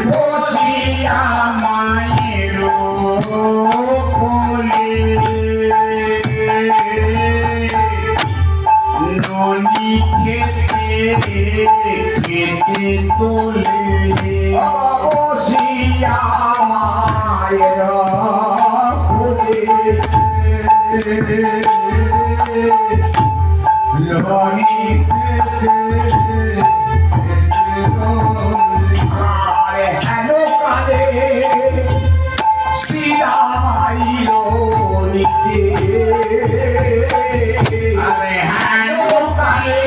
বসিয়া মায়ের কোলে ননি খেতে খেতে তোলে বসিয়া মায়ের কোলে ননি খেতে আরে হেলো কালে সীতামাইলো নিতে আরে হেলো কালে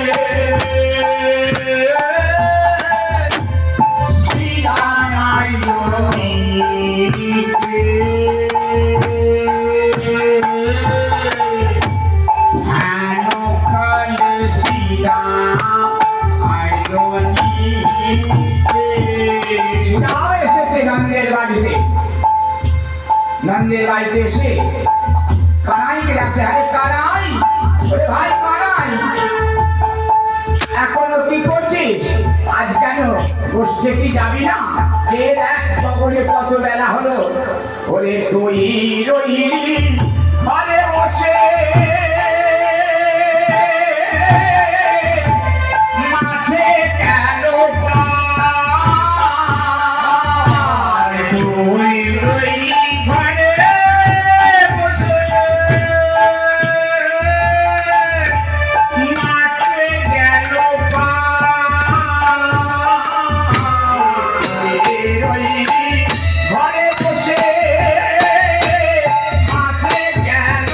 সীতামাইলো নিতে হেলো কালে সীতা আইলো এসেছে নন্দের বাড়িতে এসে কানাইকে ডাকছে আরে কানাই ওরে ভাই কানাই এখনো কি করছিস আজ কেন বসছে কি যাবি না যে দেখ সকলে কত বেলা হলো ওরে তুই রইলি ঘরে বসে মাঠে কেন তুই রইলি ঘরে বসে মাঠে গেল রইলি ঘরে বসে মাঠে গেল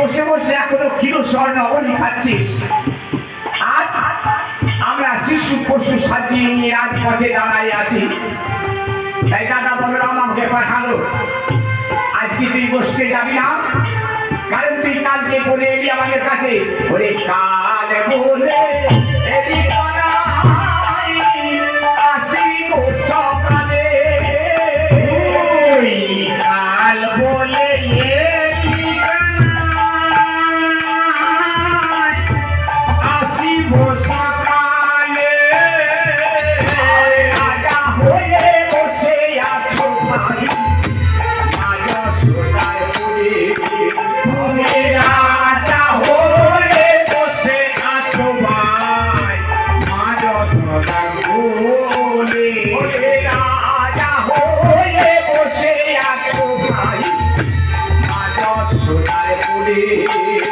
বসে বসে এখনো কিলো স্বর্ণ অবধি খাচ্ছিস আর আমরা শিশু পশু সাজিয়ে নিয়ে রাজপথে দাঁড়াই আছি তাই দাদা বলরাম আমাকে পাঠালো আজকে তুই বসতে যাবি না কারণ তুই কালকে বলে এলি আমাদের কাছে ওরে কাল বলে এলি আসিব সকালে কাল বলে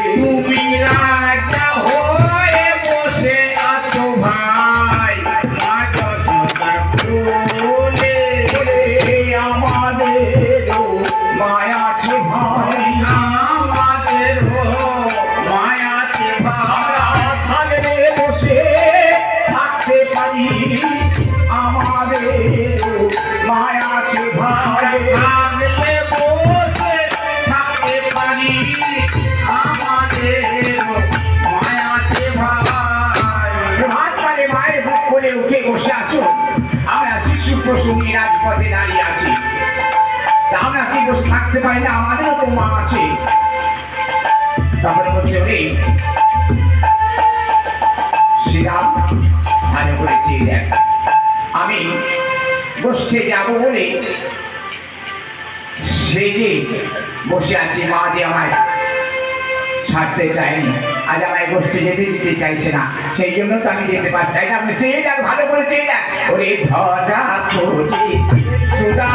তুমি রাজা হয়ে বসে আছো ভাই আমাদের মায়া আছে ভাই আমাদের মায়া আছে ভাই থাকলে বসে থাকতে পারি আমাদের মায়া আছে ভাই থাকলে বসে থাকতে পারি আমাদের মায়াতে ভাই মায়ের বুক করে উঠে বসে আছো আমরা শিশু পশু নিয়ে রাজপথে দাঁড়িয়ে আছি আমরা কি বসে থাকতে পারি না আমাদেরও তো মা আছে তারপরে বলছে রে শ্রীরাম ভালো করে চেয়ে দেখ আমি বসতে যাবো বলে সেই যে বসে আছি মা যে আমায় ছাড়তে চায়নি আজ আমায় বসতে যেতে দিতে চাইছে না সেই জন্য তো আমি যেতে পারছি তাই না আপনি চেয়ে দেখ ভালো করে চেয়ে দেখ ওরে ধরা করি সুদা